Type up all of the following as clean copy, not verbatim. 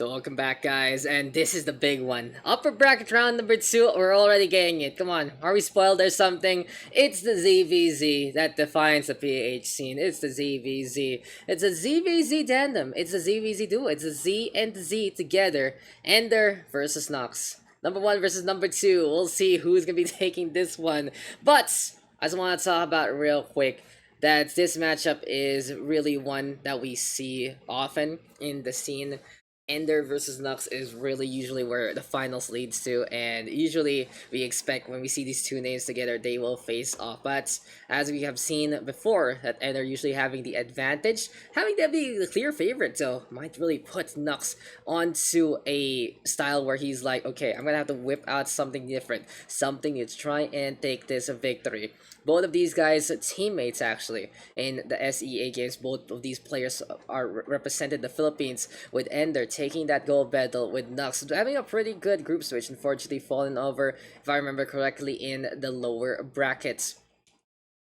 So welcome back, guys, and this is the big one. Upper bracket round number 2, we're already getting it. Come on, are we spoiled or something? It's the ZVZ that defines the PH scene. It's the ZVZ. It's a ZVZ tandem. It's a ZVZ duo. It's a Z and Z together. EnDerr versus Nuks. Number 1 versus number 2. We'll see who's gonna be taking this one. But I just want to talk about real quick that this matchup is really one that we see often in the scene. EnDerr versus Nuks is really usually where the finals leads to, and usually we expect when we see these two names together they will face off. But as we have seen before, that EnDerr usually having the advantage, having them be the clear favorite, so might really put Nuks onto a style where he's like, okay, I'm gonna have to whip out something different, something to try and take this victory. Both of these guys teammates actually in the SEA games. Both of these players are represented the Philippines, with EnDerr taking that gold medal, with Nuks having a pretty good group switch, unfortunately falling over, if I remember correctly, in the lower brackets.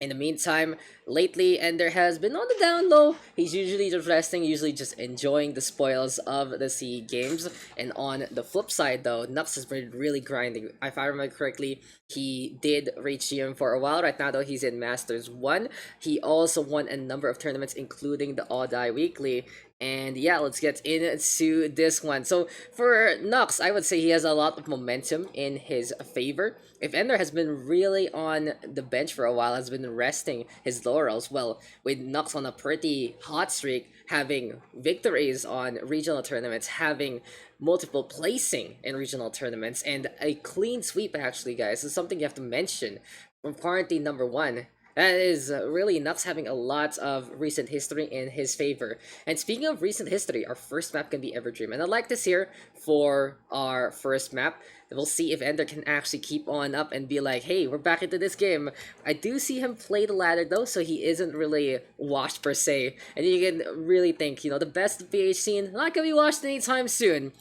In the meantime, lately, EnDerr has been on the down low. He's usually just resting, usually just enjoying the spoils of the CE games. And on the flip side, though, Nuks has been really grinding. If I remember correctly, he did reach GM for a while. Right now, though, he's in Masters 1. He also won a number of tournaments, including the All-Die Weekly. And yeah, let's get into this one. So for Nuks, I would say he has a lot of momentum in his favor. If EnDerr has been really on the bench for a while, has been resting his laurels, well, with Nuks on a pretty hot streak, having victories on regional tournaments, having multiple placing in regional tournaments, and a clean sweep actually, guys, is something you have to mention from quarantine number 1. That is really Nuks having a lot of recent history in his favor. And speaking of recent history, our first map can be EverDream. And I'd like this here for our first map. We'll see if EnDerr can actually keep on up and be like, hey, we're back into this game. I do see him play the ladder though, so he isn't really washed per se. And you can really think, you know, the best PH scene not gonna be washed anytime soon.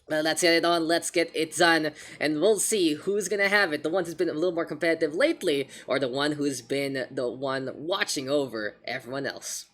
Well, let's get it on, let's get it done, and we'll see who's gonna have it, the one who's been a little more competitive lately, or the one who's been the one watching over everyone else.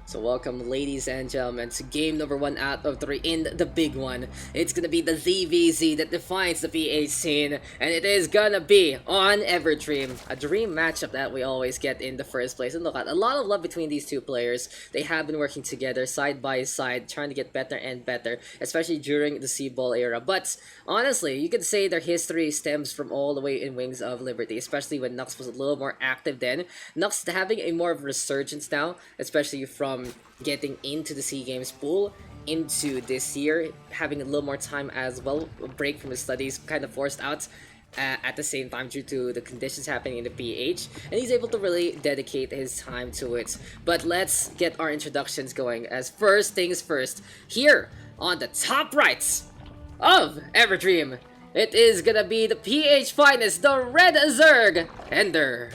So welcome, ladies and gentlemen, to game number 1 out of 3 in the big one. It's gonna be the ZVZ that defines the PH scene, and it is gonna be on EverDream. A dream matchup that we always get in the first place. And look at a lot of love between these two players. They have been working together side by side, trying to get better and better, especially during the C-Ball era. But honestly, you could say their history stems from all the way in Wings of Liberty, especially when Nuks was a little more active then. Nuks having a more of a resurgence now, especially from getting into the SEA Games pool into this year, having a little more time as well, a break from his studies, kind of forced out at the same time due to the conditions happening in the PH, and he's able to really dedicate his time to it. But let's get our introductions going, as first things first, here on the top right of EverDream, it is gonna be the PH finest, the Red Zerg, EnDerr.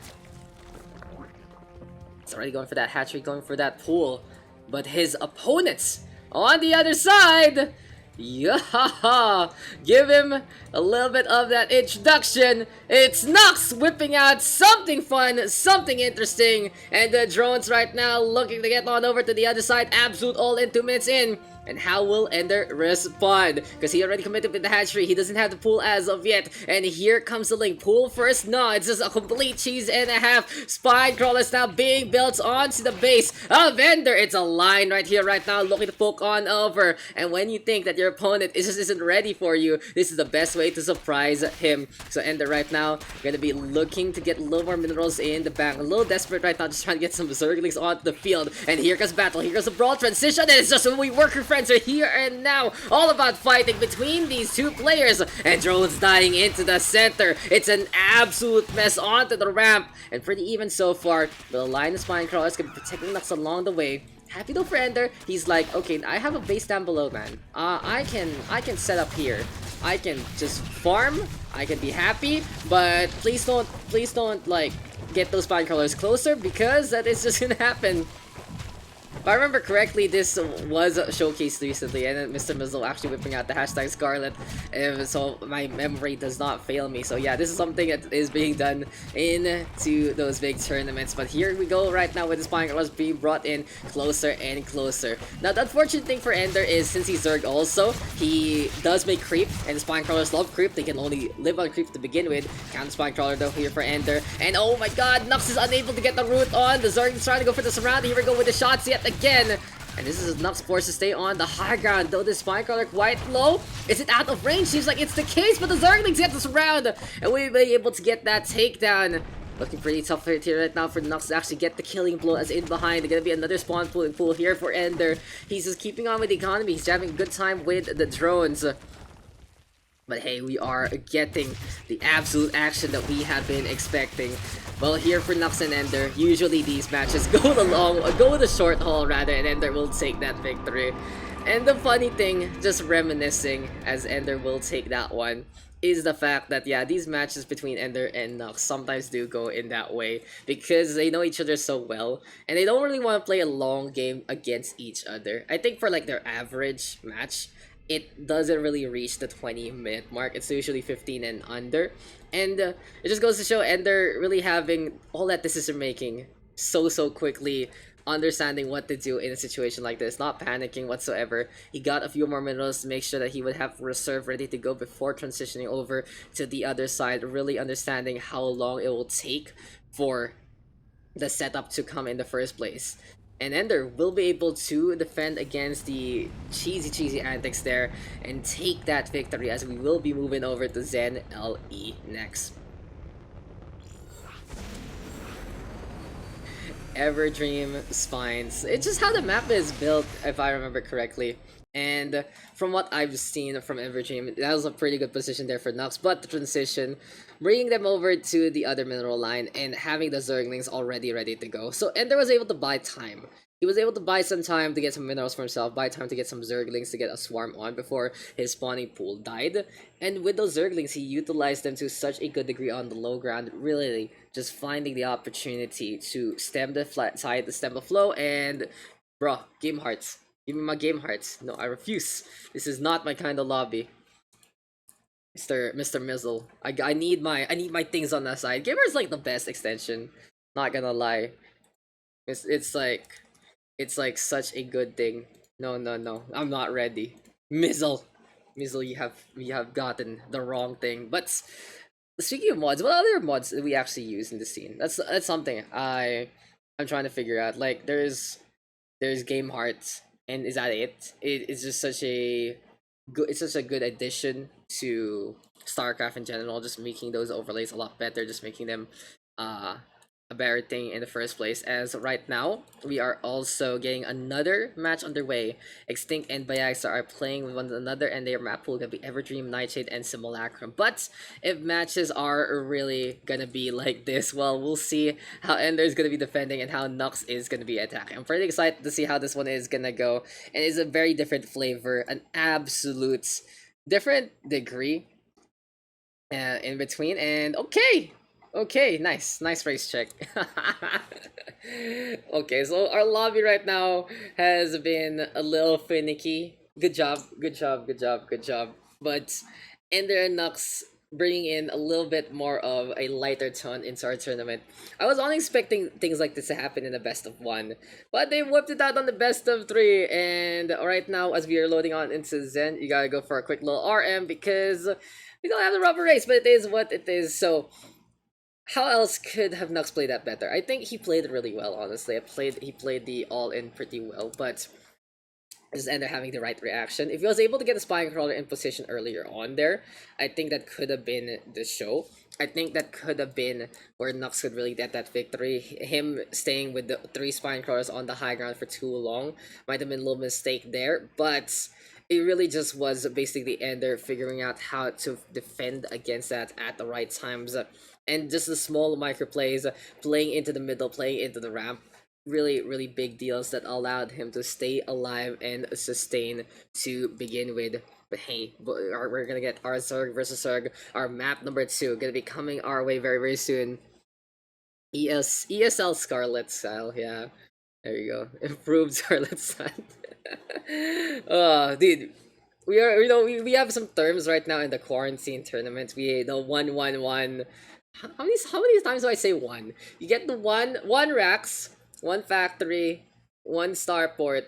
It's already going for that hat-trick, going for that pull. But his opponents on the other side, yeah, give him a little bit of that introduction. It's Nuks whipping out something fun, something interesting. And the drones right now looking to get on over to the other side. Absolute all-in 2 minutes in. And how will EnDerr respond? Because he already committed with the hatchery. He doesn't have the pool as of yet. And here comes the link. Pool first? No, it's just a complete cheese and a half. Spine crawlers now being built onto the base of EnDerr. It's a line right here, right now, looking to poke on over. And when you think that your opponent just isn't ready for you, this is the best way to surprise him. So EnDerr right now gonna be looking to get a little more minerals in the bank. A little desperate right now, just trying to get some Zerglings onto the field. And here comes battle. Here goes the brawl transition. And it's just when we work friends are here and now, all about fighting between these two players, and drones dying into the center. It's an absolute mess onto the ramp, and pretty even so far. But the line of spine crawlers can be protecting Nuks along the way. Happy though for EnDerr. He's like, okay, I have a base down below, man. I can set up here. I can just farm. I can be happy, but please don't like get those spine crawlers closer, because that is just gonna happen. If I remember correctly, this was showcased recently, and then Mr. Mizzle actually whipping out the hashtag Scarlet, so my memory does not fail me. So yeah, this is something that is being done into those big tournaments. But here we go right now with the Spine Colors being brought in closer and closer. Now the unfortunate thing for EnDerr is since he's Zerg also, he does make creep, and the Spine Crawlers love creep. They can only live on creep to begin with. Counter Spine Crawler though here for EnDerr, and oh my god, Nuks is unable to get the root on. The Zerg is trying to go for the surround. Here we go with the shots yet again. And this is Nuks forced to stay on the high ground, though this Spine Crawler quite low. Is it out of range? Seems like it's the case, but the Zerglings get the surround, and we'll be able to get that takedown. Looking pretty tough here right now for Nuks to actually get the killing blow as in behind. There's gonna be another spawn pool here for EnDerr. He's just keeping on with the economy. He's having a good time with the drones. But hey, we are getting the absolute action that we have been expecting. Well, here for Nuks and EnDerr, usually these matches go the short haul rather, and EnDerr will take that victory. And the funny thing, just reminiscing as EnDerr will take that one, is the fact that yeah, these matches between EnDerr and Nuks sometimes do go in that way because they know each other so well and they don't really want to play a long game against each other. I think for like their average match, it doesn't really reach the 20-minute mark. It's usually 15 and under, and it just goes to show EnDerr really having all that decision making so quickly, understanding what to do in a situation like this, not panicking whatsoever. He got a few more minerals to make sure that he would have reserve ready to go before transitioning over to the other side, really understanding how long it will take for the setup to come in the first place. And EnDerr will be able to defend against the cheesy antics there and take that victory, as we will be moving over to Zen LE next. Everdream Spines. It's just how the map is built, if I remember correctly. And from what I've seen from Everdream, that was a pretty good position there for Nuks. But the transition, bringing them over to the other mineral line and having the Zerglings already ready to go. So EnDerr was able to buy time. He was able to buy some time to get some minerals for himself, buy time to get some Zerglings to get a swarm on before his spawning pool died. And with those Zerglings, he utilized them to such a good degree on the low ground, really just finding the opportunity to stem the flat side, to stem the flow, and bruh, game hearts. Give me my game hearts. No, I refuse. This is not my kind of lobby. Mr. Mizzle. I need my things on that side. Gamer's like the best extension. Not gonna lie. It's like such a good thing. No. I'm not ready. Mizzle, you have gotten the wrong thing. But speaking of mods, what other mods do we actually use in the scene? That's something I'm trying to figure out. Like there's game hearts, and is that it? It's just such a good addition to StarCraft in general, just making those overlays a lot better, just making them a better thing in the first place. As right now, we are also getting another match underway. Extinct and Bayagsa are playing with one another, and their map pool gonna be Everdream, Nightshade, and Simulacrum. But if matches are really gonna be like this, well, we'll see how EnDerr is gonna be defending and how Nuks is gonna be attacking. I'm pretty excited to see how this one is gonna go, and it's a very different flavor, an absolute different degree in between. And okay, nice race check. Okay, so our lobby right now has been a little finicky. Good job. But EnDerr and Nuks bringing in a little bit more of a lighter tone into our tournament. I was only expecting things like this to happen in the best of one, but they whipped it out on the best of three. And right now, as we are loading on into Zen, you gotta go for a quick little RM because we don't have the rubber race, but it is what it is. So how else could have Nuks played that better? I think he played it really well, honestly. He played the all-in pretty well, but just ended up having the right reaction. If he was able to get the Spine Crawler in position earlier on there, I think that could have been the show. I think that could have been where Nuks could really get that victory. Him staying with the 3 Spine Crawlers on the high ground for too long might have been a little mistake there, but it really just was basically EnDerr figuring out how to defend against that at the right times. And just the small micro plays, playing into the middle, playing into the ramp, really big deals that allowed him to stay alive and sustain to begin with. But hey, we're gonna get our Zerg versus Zerg, our map number 2, gonna be coming our way very soon. ESL Scarlet style, yeah. There you go. Improved Scarlet Sun. Oh, dude. We are, we have some terms right now in the quarantine tournament. We the 1-1-1. How many times do I say one? You get the one racks, one factory, one starport,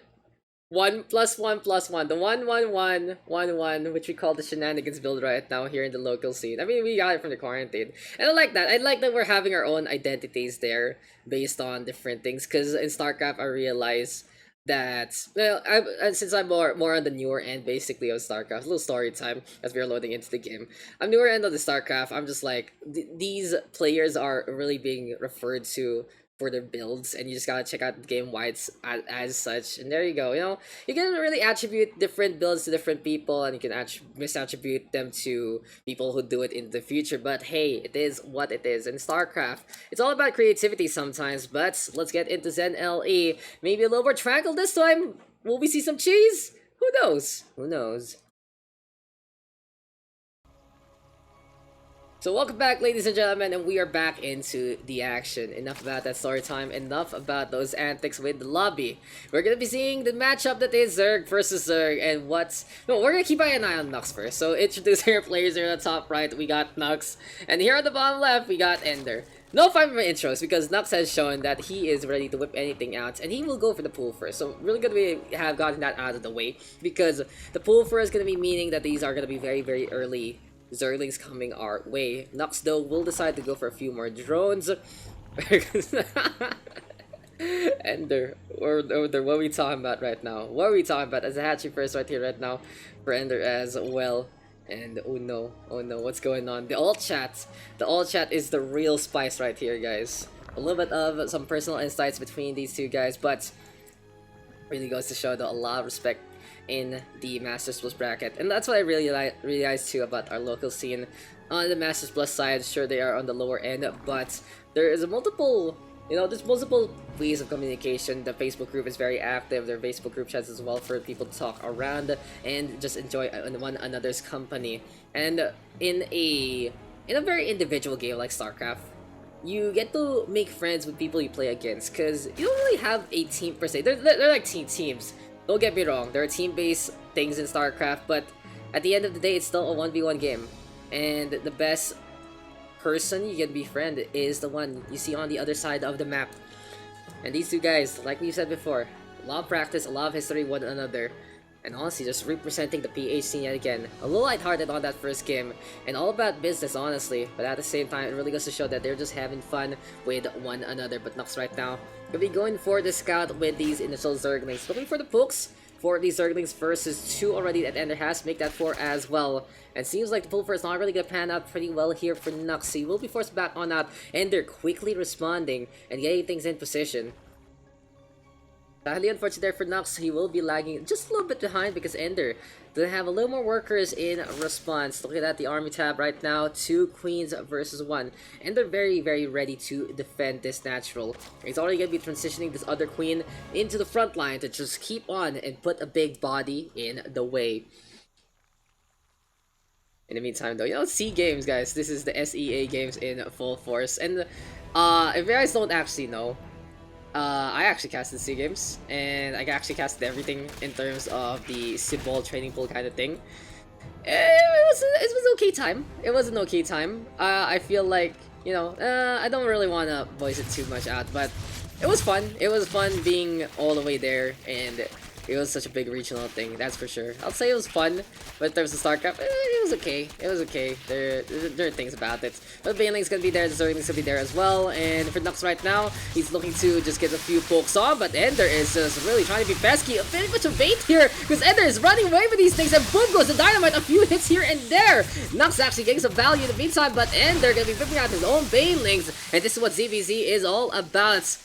1+1+1. The 1-1-1-1-1, which we call the shenanigans build right now here in the local scene. I mean, we got it from the quarantine, and I like that. I like that we're having our own identities there based on different things. Because in StarCraft, I realize that, well, since I'm more on the newer end basically of StarCraft, a little story time as we're loading into the game. I'm newer end of the StarCraft. I'm just like, these players are really being referred to for their builds, and you just gotta check out the game why it's as such. And there you go. You can really attribute different builds to different people, and you can misattribute them to people who do it in the future. But hey, it is what it is. In StarCraft, it's all about creativity sometimes. But let's get into Zen LE. Maybe a little more tranquil this time. Will we see some cheese? Who knows? Who knows? So welcome back, ladies and gentlemen, and we are back into the action. Enough about that story time, enough about those antics with the lobby. We're gonna be seeing the matchup that is Zerg versus Zerg, and we're gonna keep an eye on Nuks first. So introducing our players here on the top right, we got Nuks, and here on the bottom left, we got EnDerr. No fun for my intros, because Nuks has shown that he is ready to whip anything out, and he will go for the pool first. So really good we have gotten that out of the way, because the pool first is gonna be meaning that these are gonna be very, very early Zerglings coming our way. Nuks though will decide to go for a few more drones. EnDerr, or what are we talking about right now? What are we talking about? As a hatchery first right here right now for EnDerr as well. And oh no, what's going on? The alt chat is the real spice right here, guys. A little bit of some personal insights between these two guys, but really goes to show that a lot of respect in the Masters Plus bracket. And that's what I really realized too about our local scene. On the Masters Plus side, sure they are on the lower end, but there is there's multiple ways of communication. The Facebook group is very active. There are Facebook group chats as well for people to talk around and just enjoy one another's company. And in a very individual game like StarCraft, you get to make friends with people you play against, because you don't really have a team per se. They're like teams. Don't get me wrong, there are team-based things in StarCraft, but at the end of the day, it's still a 1v1 game. And the best person you can befriend is the one you see on the other side of the map. And these two guys, like we said before, a lot of practice, a lot of history with one another. And honestly, just representing the PH scene yet again. A little lighthearted on that first game, and all about business, honestly. But at the same time, it really goes to show that they're just having fun with one another. But Nuks right now will be going for the scout with these initial Zerglings. Looking for the pokes for these Zerglings versus 2 already that EnDerr has. Make that 4 as well. And seems like the pull is not really gonna pan out pretty well here for Nuks. He will be forced back on out. EnDerr quickly responding and getting things in position. Highly unfortunate there for Nuks. He will be lagging just a little bit behind because EnDerr doesn't have a little more workers in response. Looking at the army tab right now, 2 queens versus 1. EnDerr very, very ready to defend this natural. He's already going to be transitioning this other queen into the front line to just keep on and put a big body in the way. In the meantime though, C games, guys. This is the SEA games in full force. And if you guys don't actually know, I actually casted C games, and I actually casted everything in terms of the Cibol training pool kind of thing. It was an okay time. It was an okay time. I feel like, I don't really want to voice it too much out, but it was fun. It was fun being all the way there, and it was such a big regional thing, that's for sure. I'll say it was fun, but in terms of StarCraft, it was okay. It was okay. There are things about it. But Baneling's gonna be there, the Zergling's gonna be there as well. And for Nuks right now, he's looking to just get a few pokes on, but EnDerr is just really trying to be pesky. A bit much of bait here, because EnDerr is running away with these things, and boom goes the dynamite. A few hits here and there. Nuks actually getting some value in the meantime, but EnDerr gonna be whipping out his own Banelings, and this is what ZVZ is all about.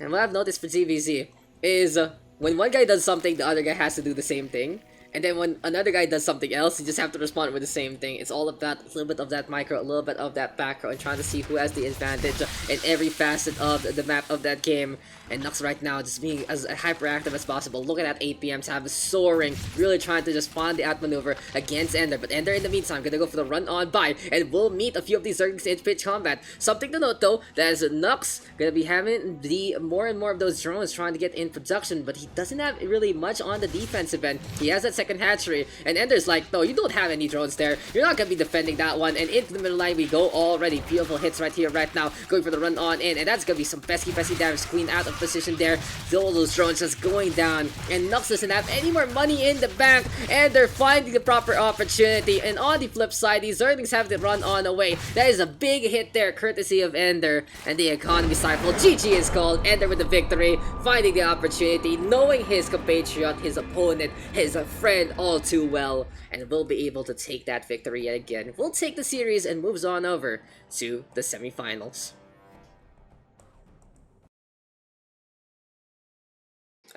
And what I've noticed for ZVZ is when one guy does something, the other guy has to do the same thing. And then when another guy does something else, you just have to respond with the same thing. It's all about a little bit of that micro, a little bit of that macro, and trying to see who has the advantage in every facet of the map of that game. And Nuks right now just being as hyperactive as possible, looking at APMs have soaring, really trying to just find the outmaneuver against EnDerr. But EnDerr in the meantime gonna go for the run on by, and will meet a few of these Zerglings in pitch combat. Something to note though, that is Nuks gonna be having the more and more of those drones trying to get in production, but he doesn't have really much on the defensive end. He has that second hatchery, and EnDerr's like, no, you don't have any drones there. You're not gonna be defending that one. And into the middle line we go already. Beautiful hits right here, right now, going for the run on in, and that's gonna be some pesky damage. Queen out of position there. All those drones just going down, and Nuks doesn't have any more money in the bank, and they're finding the proper opportunity. And on the flip side, these Zerglings have to run on away. That is a big hit there, courtesy of EnDerr, and the economy cycle. GG is called. EnDerr with the victory, finding the opportunity, knowing his compatriot, his opponent, his friend all too well, and will be able to take that victory yet again. Will take the series and moves on over to the semifinals.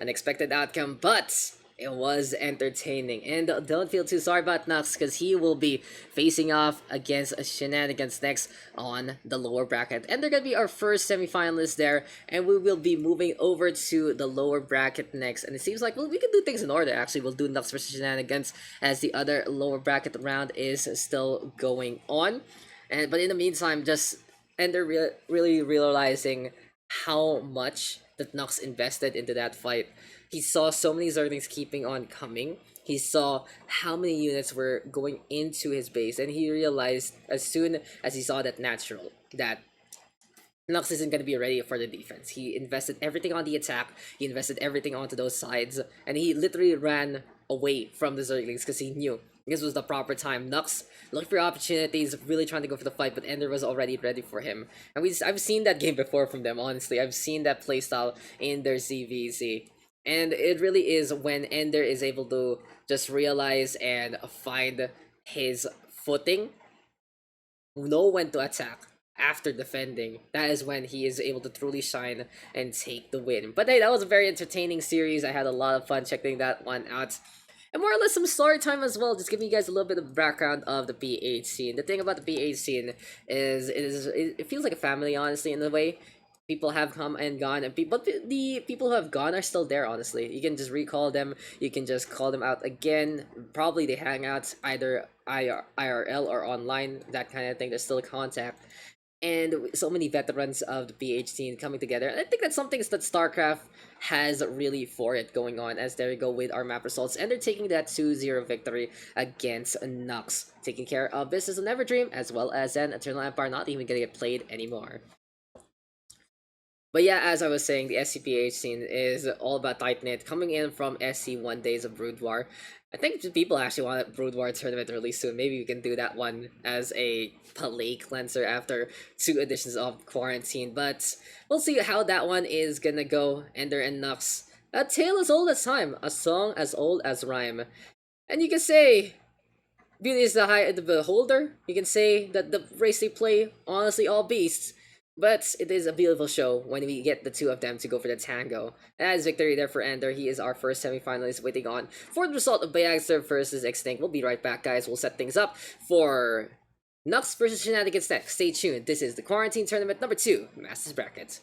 Unexpected outcome, but it was entertaining. And don't feel too sorry about Nuks, because he will be facing off against Shenanigans next on the lower bracket. And they're going to be our first semifinalists there, and we will be moving over to the lower bracket next. And it seems like, well, we can do things in order, actually. We'll do Nuks versus Shenanigans as the other lower bracket round is still going on. But in the meantime, just EnDerr really realizing how much that Nuks invested into that fight. He saw so many Zerglings keeping on coming. He saw how many units were going into his base, and he realized as soon as he saw that natural that Nuks isn't going to be ready for the defense. He invested everything on the attack, he invested everything onto those sides, and he literally ran away from the Zerglings because he knew this was the proper time. Nuks looking for opportunities, really trying to go for the fight, but EnDerr was already ready for him. And I've seen that game before from them, honestly. I've seen that playstyle in their ZVZ. And it really is when EnDerr is able to just realize and find his footing, know when to attack after defending. That is when he is able to truly shine and take the win. But hey, that was a very entertaining series. I had a lot of fun checking that one out. And more or less some story time as well, just giving you guys a little bit of background of the PH scene. The thing about the PH scene is it feels like a family, honestly, in a way. People have come and gone, and but the people who have gone are still there, honestly. You can just recall them, you can just call them out again. Probably they hang out either IRL or online, that kind of thing. There's still contact. And so many veterans of the PH scene coming together. And I think that's something that StarCraft has really for it going on. As there we go with our map results. And they're taking that 2-0 victory against Nuks. Taking care of Business of Neverdream, as well as an Eternal Empire not even gonna get played anymore. But yeah, as I was saying, the SCPH scene is all about tight-knit, coming in from SC1 Days of Brood War. I think people actually want a Brood War tournament really soon. Maybe we can do that one as a palate cleanser after 2 editions of Quarantine. But we'll see how that one is gonna go. EnDerr and Nuks. A tale as old as time, a song as old as rhyme. And you can say, beauty is the eye of the beholder. You can say that the race they play, honestly, all beasts. But it is a beautiful show when we get the two of them to go for the tango. That is victory there for EnDerr. He is our first semifinalist, waiting on for the result of Bayagster versus Extinct. We'll be right back, guys. We'll set things up for Nuks versus Shenanigans next. Stay tuned. This is the Quarantine Tournament number 2, Masters Bracket.